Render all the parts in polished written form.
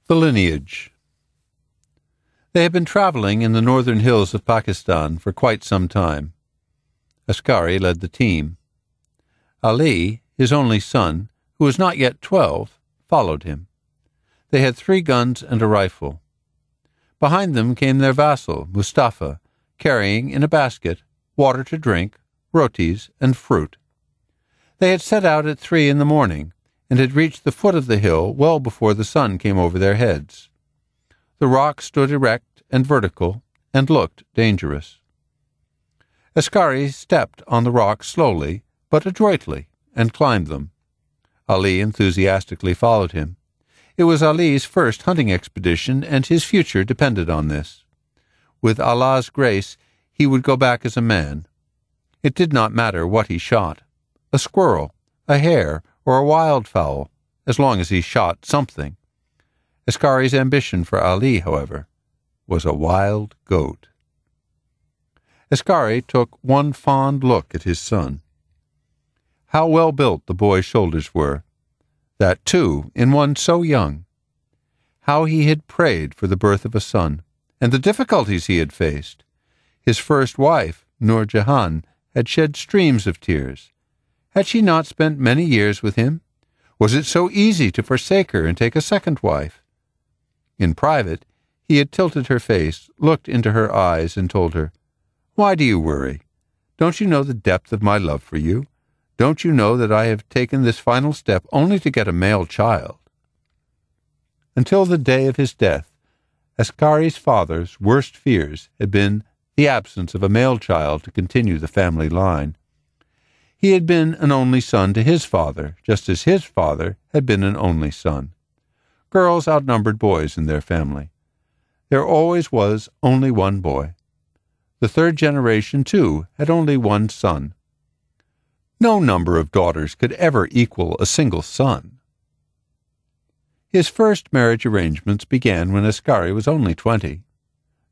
The Lineage. They had been traveling in the northern hills of Pakistan for quite some time. Askari led the team. Ali, his only son, who was not yet 12, followed him. They had 3 guns and a rifle. Behind them came their vassal, Mustafa, carrying in a basket water to drink, rotis, and fruit. They had set out at 3 in the morning, and had reached the foot of the hill well before the sun came over their heads. The rock stood erect and vertical, and looked dangerous. Askari stepped on the rocks slowly, but adroitly, and climbed them. Ali enthusiastically followed him. It was Ali's first hunting expedition, and his future depended on this. With Allah's grace, he would go back as a man. It did not matter what he shot, a squirrel, a hare, or a wildfowl, as long as he shot something. Askari's ambition for Ali, however, was a wild goat. Askari took one fond look at his son. How well built the boy's shoulders were, that too in one so young. How he had prayed for the birth of a son, and the difficulties he had faced. His first wife, Nur Jahan, had shed streams of tears. Had she not spent many years with him? Was it so easy to forsake her and take a second wife? In private, he had tilted her face, looked into her eyes, and told her, "Why do you worry? Don't you know the depth of my love for you? Don't you know that I have taken this final step only to get a male child?" Until the day of his death, Askari's father's worst fears had been the absence of a male child to continue the family line. He had been an only son to his father, just as his father had been an only son. Girls outnumbered boys in their family. There always was only one boy. The third generation, too, had only one son. No number of daughters could ever equal a single son. His first marriage arrangements began when Askari was only 20.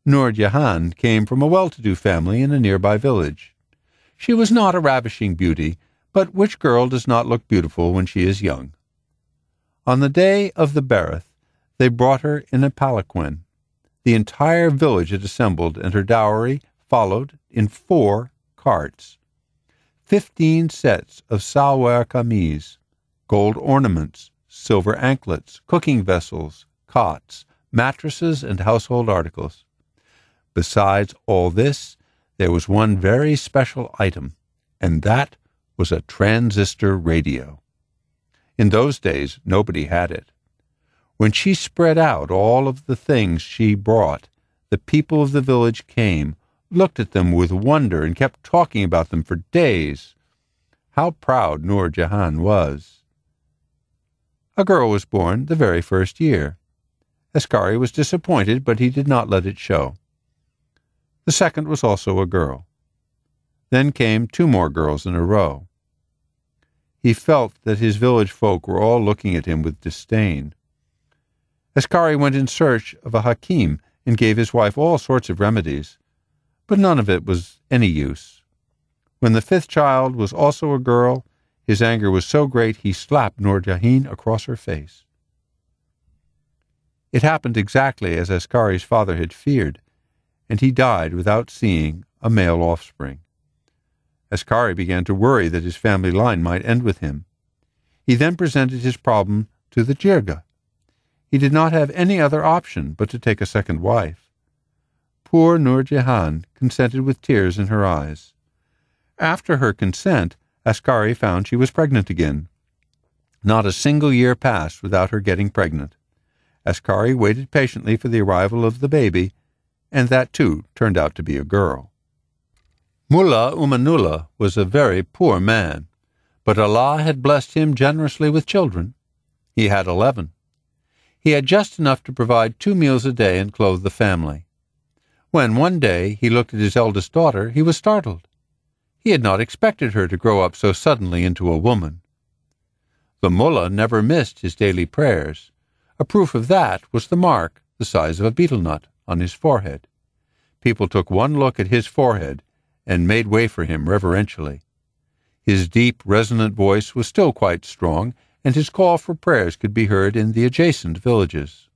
Nur Jahan came from a well-to-do family in a nearby village. She was not a ravishing beauty, but which girl does not look beautiful when she is young? On the day of the Barath, they brought her in a palanquin. The entire village had assembled, and her dowry followed in 4 carts. 15 sets of salwar kameez, gold ornaments, silver anklets, cooking vessels, cots, mattresses, and household articles. Besides all this, there was one very special item, and that was a transistor radio. In those days, nobody had it. When she spread out all of the things she brought, the people of the village came, looked at them with wonder, and kept talking about them for days. How proud Nur Jahan was. A girl was born the very first year. Askari was disappointed, but he did not let it show. The second was also a girl. Then came 2 more girls in a row. He felt that his village folk were all looking at him with disdain. Askari went in search of a hakim and gave his wife all sorts of remedies, but none of it was any use. When the 5th child was also a girl, his anger was so great he slapped Nur Jahan across her face. It happened exactly as Askari's father had feared, and he died without seeing a male offspring. Askari began to worry that his family line might end with him. He then presented his problem to the jirga. He did not have any other option but to take a second wife. Poor Nur Jahan consented with tears in her eyes. After her consent, Askari found she was pregnant again. Not a single year passed without her getting pregnant. Askari waited patiently for the arrival of the baby, and that too turned out to be a girl. Mullah Umanullah was a very poor man, but Allah had blessed him generously with children. He had 11. He had just enough to provide 2 meals a day and clothe the family. When one day he looked at his eldest daughter, he was startled. He had not expected her to grow up so suddenly into a woman. The mullah never missed his daily prayers. A proof of that was the mark, the size of a betel nut, on his forehead. People took one look at his forehead and made way for him reverentially. His deep, resonant voice was still quite strong, and his call for prayers could be heard in the adjacent villages.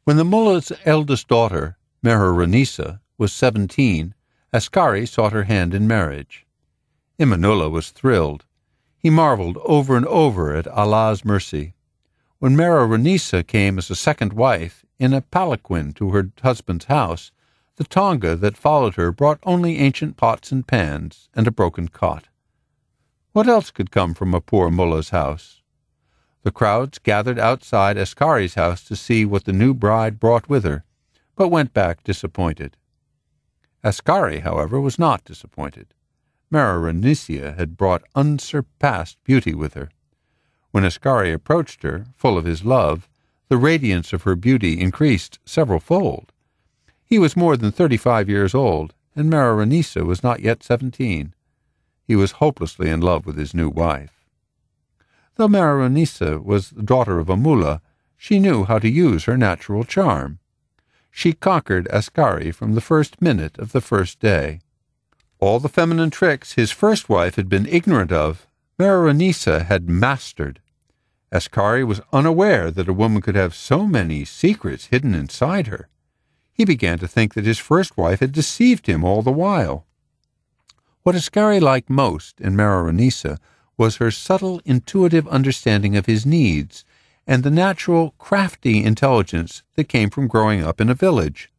When the mullah's eldest daughter, Meher was 17, Askari sought her hand in marriage. Imanullah was thrilled. He marveled over and over at Allah's mercy. When Meher came as a second wife in a palanquin to her husband's house, the tonga that followed her brought only ancient pots and pans and a broken cot. What else could come from a poor mullah's house? The crowds gathered outside Askari's house to see what the new bride brought with her, but went back disappointed. Askari, however, was not disappointed. Meher had brought unsurpassed beauty with her. When Askari approached her, full of his love, the radiance of her beauty increased several-fold. He was more than 35 years old, and Meher was not yet 17. He was hopelessly in love with his new wife. Though Meher was the daughter of a mullah, she knew how to use her natural charm. She conquered Askari from the first minute of the first day. All the feminine tricks his first wife had been ignorant of, Meher had mastered. Askari was unaware that a woman could have so many secrets hidden inside her. He began to think that his first wife had deceived him all the while. What Askari liked most in Meher was her subtle, intuitive understanding of his needs and the natural, crafty intelligence that came from growing up in a village.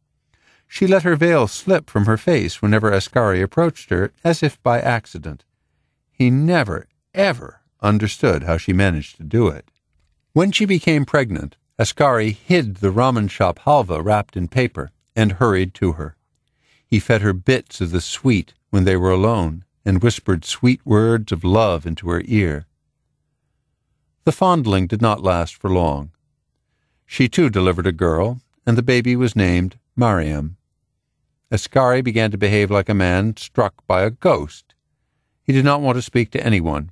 She let her veil slip from her face whenever Askari approached her, as if by accident. He never, ever understood how she managed to do it. When she became pregnant, Askari hid the ramen shop halva wrapped in paper and hurried to her. He fed her bits of the sweet when they were alone, and whispered sweet words of love into her ear. The fondling did not last for long. She too delivered a girl, and the baby was named Mariam. Askari began to behave like a man struck by a ghost. He did not want to speak to anyone.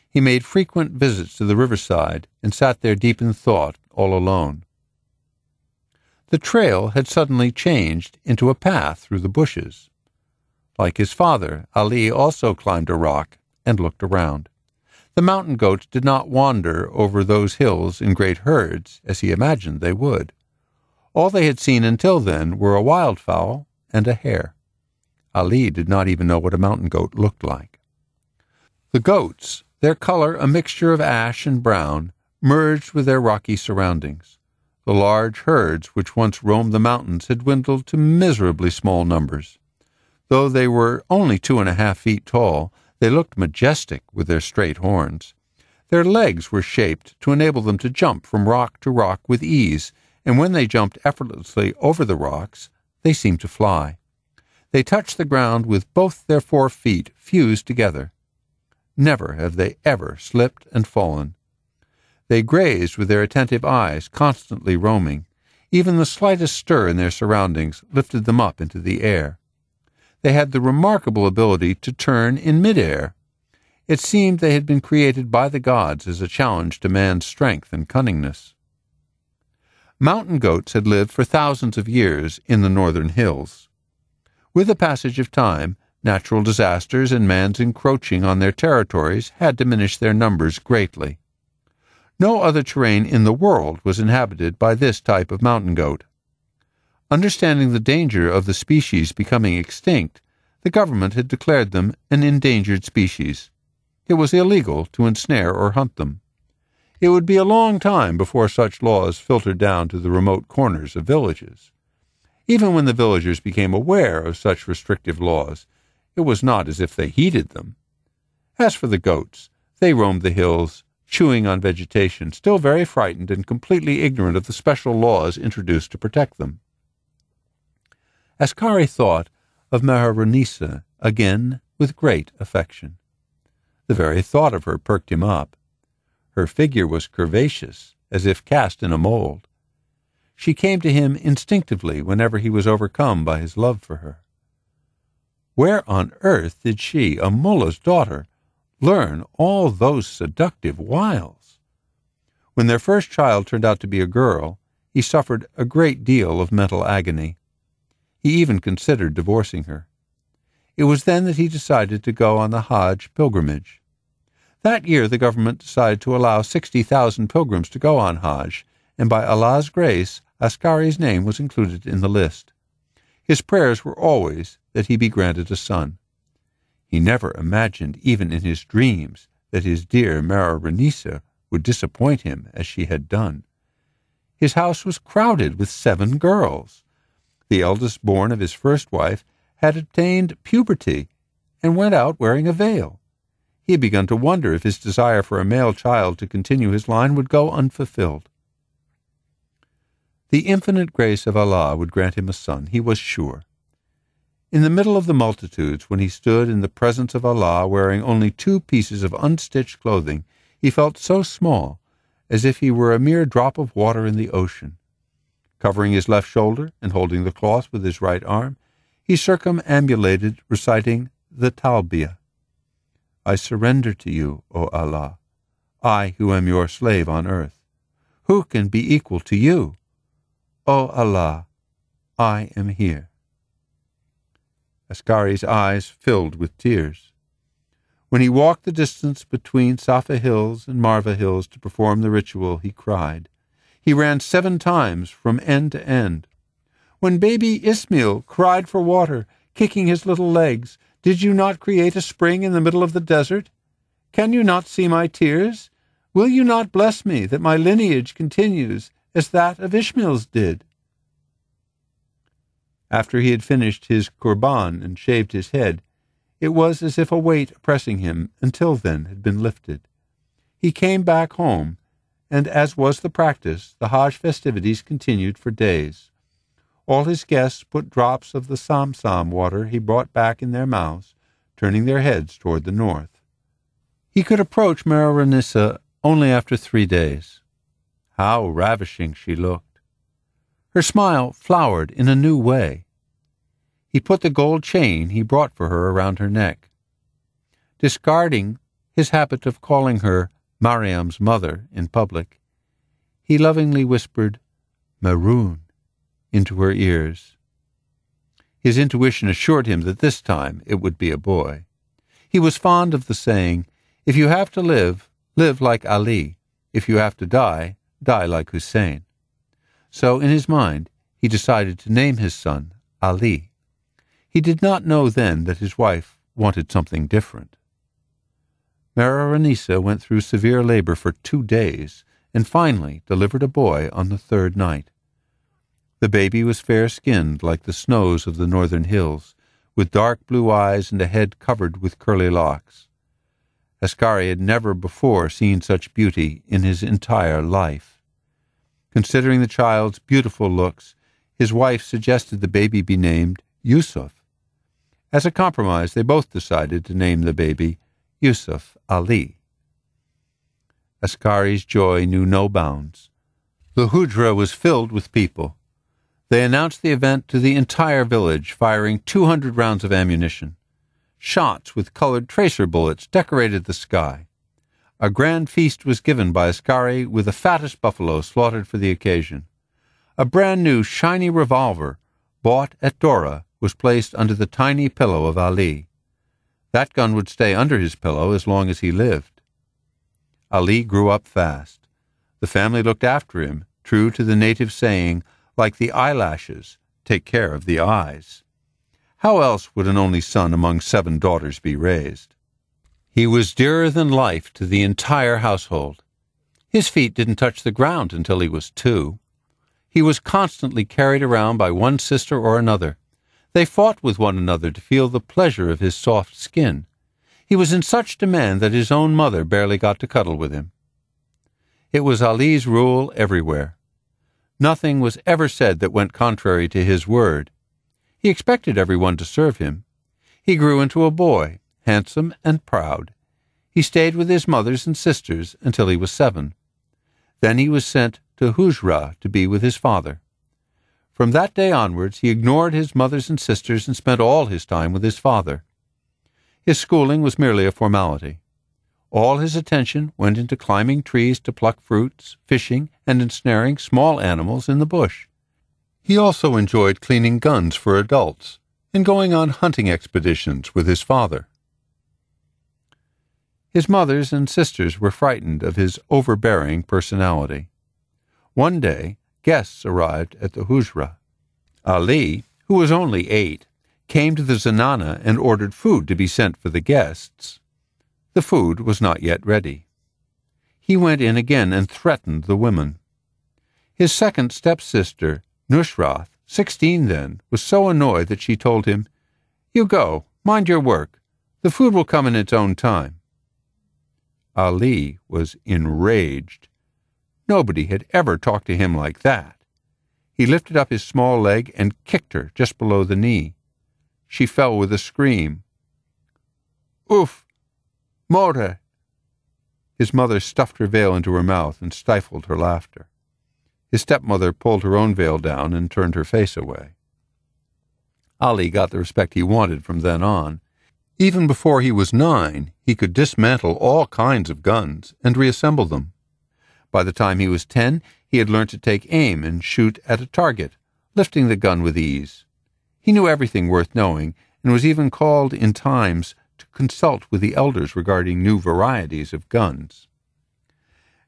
He made frequent visits to the riverside and sat there deep in thought, all alone. The trail had suddenly changed into a path through the bushes. Like his father, Ali also climbed a rock and looked around. The mountain goats did not wander over those hills in great herds, as he imagined they would. All they had seen until then were a wildfowl and a hare. Ali did not even know what a mountain goat looked like. The goats, their color a mixture of ash and brown, merged with their rocky surroundings. The large herds which once roamed the mountains had dwindled to miserably small numbers. Though they were only 2.5 feet tall, they looked majestic with their straight horns. Their legs were shaped to enable them to jump from rock to rock with ease, and when they jumped effortlessly over the rocks, they seemed to fly. They touched the ground with both their 4 feet fused together. Never have they ever slipped and fallen. They grazed with their attentive eyes, constantly roaming. Even the slightest stir in their surroundings lifted them up into the air. They had the remarkable ability to turn in mid-air. It seemed they had been created by the gods as a challenge to man's strength and cunningness. Mountain goats had lived for thousands of years in the northern hills. With the passage of time, natural disasters and man's encroaching on their territories had diminished their numbers greatly. No other terrain in the world was inhabited by this type of mountain goat. Understanding the danger of the species becoming extinct, the government had declared them an endangered species. It was illegal to ensnare or hunt them. It would be a long time before such laws filtered down to the remote corners of villages. Even when the villagers became aware of such restrictive laws, it was not as if they heeded them. As for the goats, they roamed the hills, chewing on vegetation, still very frightened and completely ignorant of the special laws introduced to protect them. Askari thought of Meher again with great affection. The very thought of her perked him up. Her figure was curvaceous, as if cast in a mold. She came to him instinctively whenever he was overcome by his love for her. Where on earth did she, a mullah's daughter, learn all those seductive wiles? When their first child turned out to be a girl, he suffered a great deal of mental agony. He even considered divorcing her. It was then that he decided to go on the Hajj pilgrimage. That year the government decided to allow 60,000 pilgrims to go on Hajj, and by Allah's grace, Ascari's name was included in the list. His prayers were always that he be granted a son. He never imagined, even in his dreams, that his dear Mararanisa would disappoint him as she had done. His house was crowded with 7 girls. The eldest born of his first wife had attained puberty and went out wearing a veil. He had begun to wonder if his desire for a male child to continue his line would go unfulfilled. The infinite grace of Allah would grant him a son, he was sure. In the middle of the multitudes, when he stood in the presence of Allah wearing only 2 pieces of unstitched clothing, he felt so small, as if he were a mere drop of water in the ocean. Covering his left shoulder and holding the cloth with his right arm, he circumambulated, reciting the Talbiyah. I surrender to you, O Allah, I who am your slave on earth. Who can be equal to you? O Allah, I am here. Ascari's eyes filled with tears. When he walked the distance between Safa Hills and Marva Hills to perform the ritual, he cried. He ran 7 times from end to end. When baby Ismail cried for water, kicking his little legs, did you not create a spring in the middle of the desert? Can you not see my tears? Will you not bless me that my lineage continues as that of Ishmael's did? After he had finished his qurban and shaved his head, it was as if a weight oppressing him until then had been lifted. He came back home, and as was the practice, the Hajj festivities continued for days. All his guests put drops of the Samsam water he brought back in their mouths, turning their heads toward the north. He could approach Mararanisa only after 3 days. How ravishing she looked! Her smile flowered in a new way. He put the gold chain he brought for her around her neck. Discarding his habit of calling her Mariam's mother in public, he lovingly whispered, Maroon, into her ears. His intuition assured him that this time it would be a boy. He was fond of the saying, if you have to live, live like Ali. If you have to die, die like Hussein. So, in his mind, he decided to name his son Ali. He did not know then that his wife wanted something different. Mararanisa went through severe labor for 2 days, and finally delivered a boy on the 3rd night. The baby was fair-skinned like the snows of the northern hills, with dark blue eyes and a head covered with curly locks. Ascari had never before seen such beauty in his entire life. Considering the child's beautiful looks, his wife suggested the baby be named Yusuf. As a compromise, they both decided to name the baby Yusuf Ali. Ascari's joy knew no bounds. The Hujra was filled with people. They announced the event to the entire village, firing 200 rounds of ammunition. Shots with colored tracer bullets decorated the sky. A grand feast was given by Ascari with the fattest buffalo slaughtered for the occasion. A brand-new, shiny revolver, bought at Dora, was placed under the tiny pillow of Ali. That gun would stay under his pillow as long as he lived. Ali grew up fast. The family looked after him, true to the native saying, like the eyelashes, take care of the eyes. How else would an only son among 7 daughters be raised? He was dearer than life to the entire household. His feet didn't touch the ground until he was 2. He was constantly carried around by one sister or another. They fought with one another to feel the pleasure of his soft skin. He was in such demand that his own mother barely got to cuddle with him. It was Ali's rule everywhere. Nothing was ever said that went contrary to his word. He expected everyone to serve him. He grew into a boy, handsome and proud. He stayed with his mothers and sisters until he was 7. Then he was sent to Hujra to be with his father. From that day onwards, he ignored his mothers and sisters and spent all his time with his father. His schooling was merely a formality. All his attention went into climbing trees to pluck fruits, fishing, and ensnaring small animals in the bush. He also enjoyed cleaning guns for adults and going on hunting expeditions with his father. His mothers and sisters were frightened of his overbearing personality. One day, guests arrived at the hujra. Ali, who was only 8, came to the zanana and ordered food to be sent for the guests. The food was not yet ready. He went in again and threatened the women. His second stepsister, Nushrath, 16 then, was so annoyed that she told him, "You go, mind your work. The food will come in its own time." Ali was enraged. Nobody had ever talked to him like that. He lifted up his small leg and kicked her just below the knee. She fell with a scream. "Oof! More!" His mother stuffed her veil into her mouth and stifled her laughter. His stepmother pulled her own veil down and turned her face away. Ali got the respect he wanted from then on. Even before he was 9, he could dismantle all kinds of guns and reassemble them. By the time he was 10, he had learned to take aim and shoot at a target, lifting the gun with ease. He knew everything worth knowing, and was even called in times to consult with the elders regarding new varieties of guns.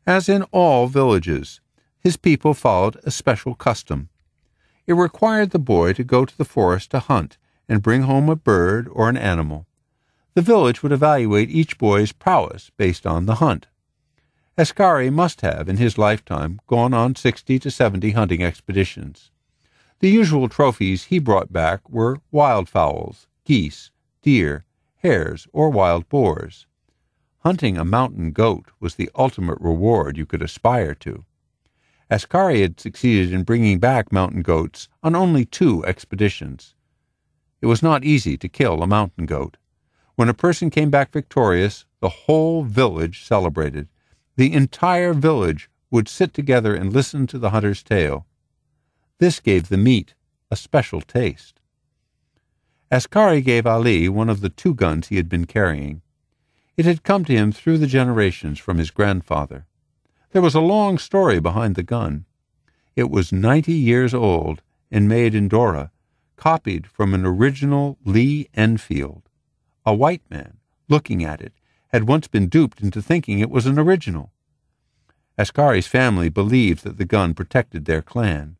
As in all villages, his people followed a special custom. It required the boy to go to the forest to hunt and bring home a bird or an animal. The village would evaluate each boy's prowess based on the hunt. Askari must have, in his lifetime, gone on 60 to 70 hunting expeditions. The usual trophies he brought back were wildfowls, geese, deer, hares, or wild boars. Hunting a mountain goat was the ultimate reward you could aspire to. Askari had succeeded in bringing back mountain goats on only 2 expeditions. It was not easy to kill a mountain goat. When a person came back victorious, the whole village celebrated. The entire village would sit together and listen to the hunter's tale. This gave the meat a special taste. Askari gave Ali one of the 2 guns he had been carrying. It had come to him through the generations from his grandfather. There was a long story behind the gun. It was 90 years old and made in Dora, copied from an original Lee Enfield. A white man, looking at it, had once been duped into thinking it was an original. Askari's family believed that the gun protected their clan.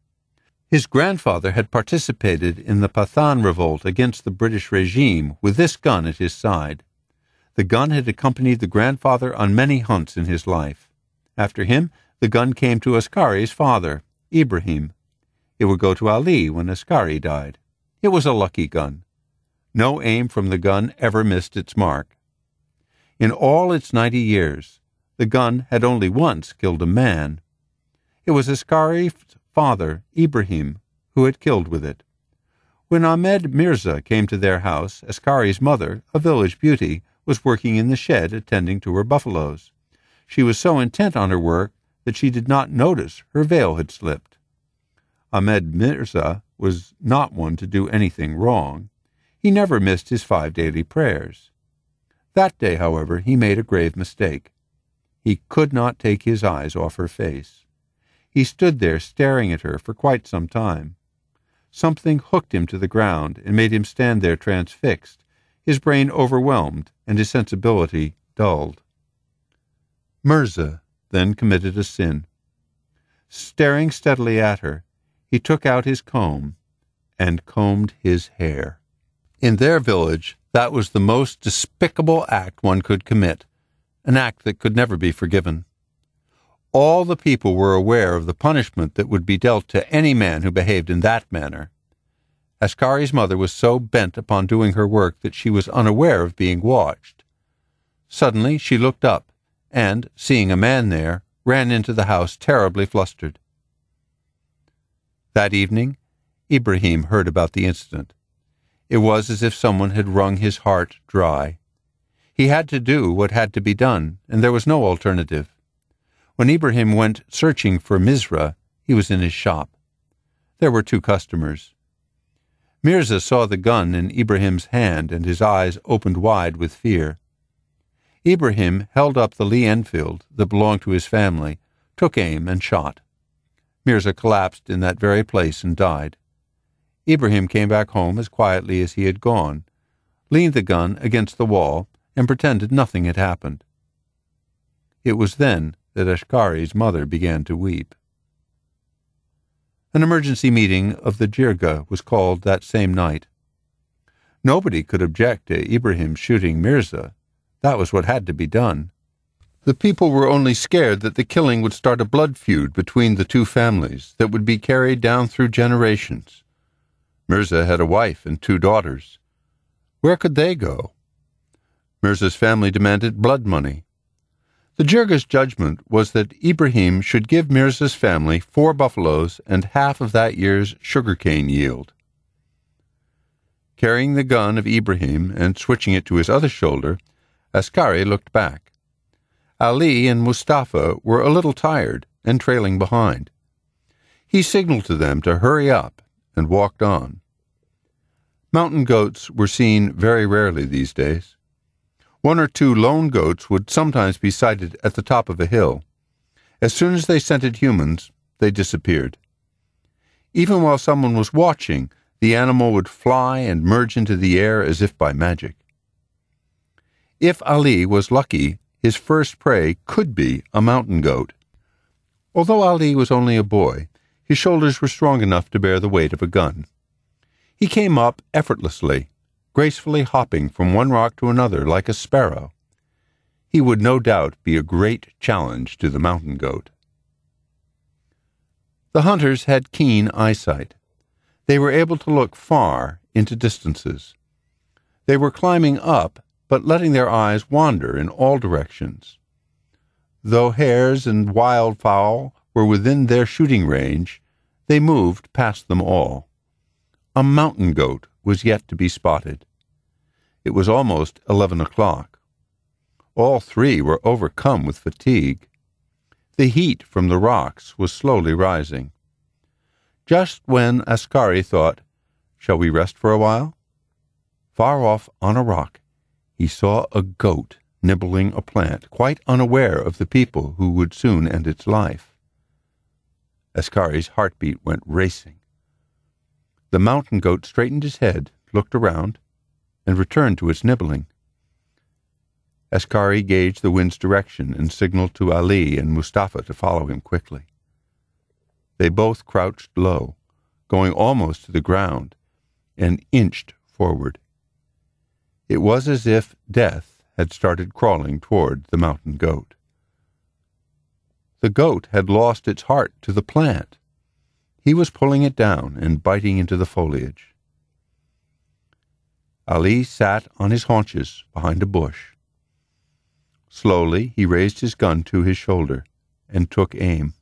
His grandfather had participated in the Pathan revolt against the British regime with this gun at his side. The gun had accompanied the grandfather on many hunts in his life. After him, the gun came to Askari's father, Ibrahim. It would go to Ali when Askari died. It was a lucky gun. No aim from the gun ever missed its mark. In all its 90 years, the gun had only once killed a man. It was Askari's father, Ibrahim, who had killed with it. When Ahmed Mirza came to their house, Askari's mother, a village beauty, was working in the shed attending to her buffaloes. She was so intent on her work that she did not notice her veil had slipped. Ahmed Mirza was not one to do anything wrong. He never missed his 5 daily prayers. That day, however, he made a grave mistake. He could not take his eyes off her face. He stood there staring at her for quite some time. Something hooked him to the ground and made him stand there transfixed, his brain overwhelmed and his sensibility dulled. Mirza then committed a sin. Staring steadily at her, he took out his comb and combed his hair. In their village, that was the most despicable act one could commit, an act that could never be forgiven. All the people were aware of the punishment that would be dealt to any man who behaved in that manner. Askari's mother was so bent upon doing her work that she was unaware of being watched. Suddenly she looked up, and, seeing a man there, ran into the house terribly flustered. That evening, Ibrahim heard about the incident. It was as if someone had wrung his heart dry. He had to do what had to be done, and there was no alternative. When Ibrahim went searching for Mizra, he was in his shop. There were 2 customers. Mirza saw the gun in Ibrahim's hand, and his eyes opened wide with fear. Ibrahim held up the Lee Enfield that belonged to his family, took aim, and shot. Mirza collapsed in that very place and died. Ibrahim came back home as quietly as he had gone, leaned the gun against the wall, and pretended nothing had happened. It was then that Askari's mother began to weep. An emergency meeting of the jirga was called that same night. Nobody could object to Ibrahim shooting Mirza. That was what had to be done. The people were only scared that the killing would start a blood feud between the two families that would be carried down through generations. Mirza had a wife and 2 daughters. Where could they go? Mirza's family demanded blood money. The jirga's judgment was that Ibrahim should give Mirza's family 4 buffaloes and half of that year's sugarcane yield. Carrying the gun of Ibrahim and switching it to his other shoulder, Askari looked back. Ali and Mustafa were a little tired and trailing behind. He signaled to them to hurry up and walked on. Mountain goats were seen very rarely these days. 1 or 2 lone goats would sometimes be sighted at the top of a hill. As soon as they scented humans, they disappeared. Even while someone was watching, the animal would fly and merge into the air as if by magic. If Ali was lucky, his first prey could be a mountain goat. Although Ali was only a boy, his shoulders were strong enough to bear the weight of a gun. He came up effortlessly, gracefully hopping from one rock to another like a sparrow. He would no doubt be a great challenge to the mountain goat. The hunters had keen eyesight. They were able to look far into distances. They were climbing up, but letting their eyes wander in all directions. Though hares and wildfowl were within their shooting range, they moved past them all. A mountain goat was yet to be spotted. It was almost 11 o'clock. All 3 were overcome with fatigue. The heat from the rocks was slowly rising. Just when Askari thought, "Shall we rest for a while?" Far off on a rock, he saw a goat nibbling a plant, quite unaware of the people who would soon end its life. Askari's heartbeat went racing. The mountain goat straightened his head, looked around, and returned to its nibbling. Askari gauged the wind's direction and signaled to Ali and Mustafa to follow him quickly. They both crouched low, going almost to the ground, and inched forward. It was as if death had started crawling toward the mountain goat. The goat had lost its heart to the plant. He was pulling it down and biting into the foliage. Ali sat on his haunches behind a bush. Slowly he raised his gun to his shoulder and took aim.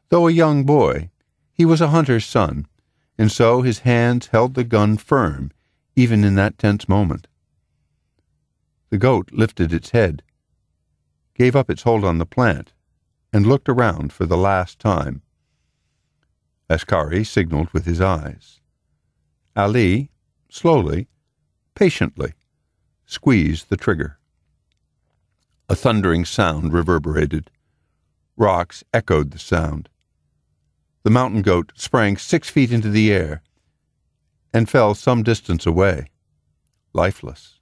Though a young boy, he was a hunter's son, and so his hands held the gun firm even in that tense moment. The goat lifted its head, gave up its hold on the plant, and looked around for the last time. Askari signaled with his eyes. Ali, slowly, patiently, squeezed the trigger. A thundering sound reverberated. Rocks echoed the sound. The mountain goat sprang 6 feet into the air and fell some distance away, lifeless.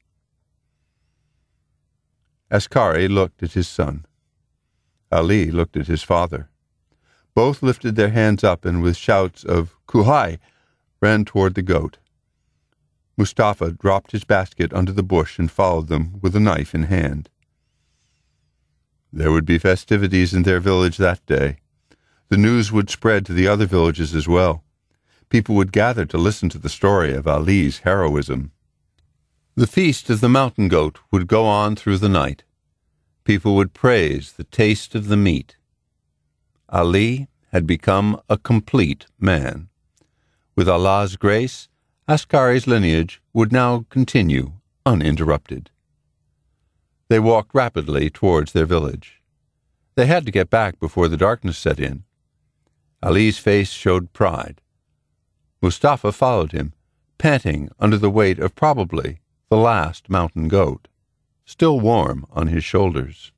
Askari looked at his son. Ali looked at his father. Both lifted their hands up and with shouts of "Kuhai!" ran toward the goat. Mustafa dropped his basket under the bush and followed them with a knife in hand. There would be festivities in their village that day. The news would spread to the other villages as well. People would gather to listen to the story of Ali's heroism. The feast of the mountain goat would go on through the night. People would praise the taste of the meat. Ali had become a complete man. With Allah's grace, Askari's lineage would now continue uninterrupted. They walked rapidly towards their village. They had to get back before the darkness set in. Ali's face showed pride. Mustafa followed him, panting under the weight of probably the last mountain goat, still warm on his shoulders.